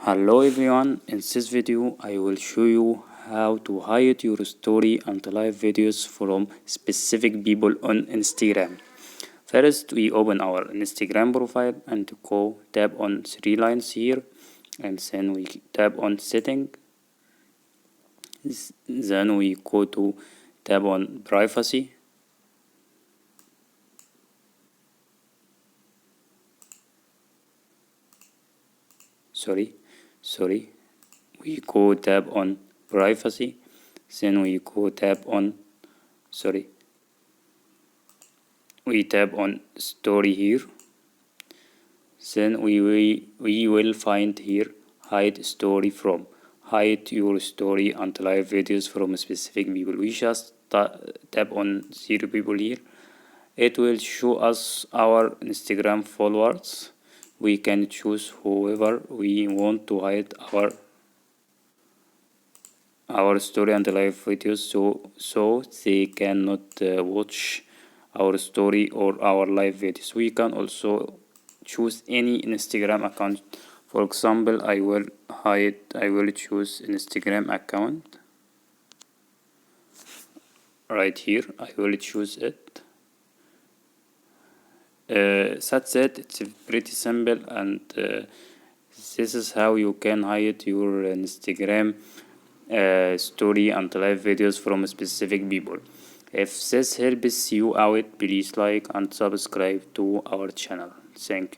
Hello everyone, in this video I will show you how to hide your story and live videos from specific people on Instagram. First we open our Instagram profile and go tap on three lines here, and then we tap on setting. Then we go to tap on privacy. Sorry, we go tap on privacy, then we go tap on we tap on story here, then we will find here hide story from. Hide your story and live videos from specific people. We just tap on 0 people here. It will show us our Instagram followers. We can choose whoever we want to hide our story and live videos, so they cannot watch our story or our live videos. We can also choose any Instagram account. For example, I will choose Instagram account right here. I will choose it. That's it. It's pretty simple, and this is how you can hide your Instagram story and live videos from specific people. If this helps you out, please like and subscribe to our channel. Thank you.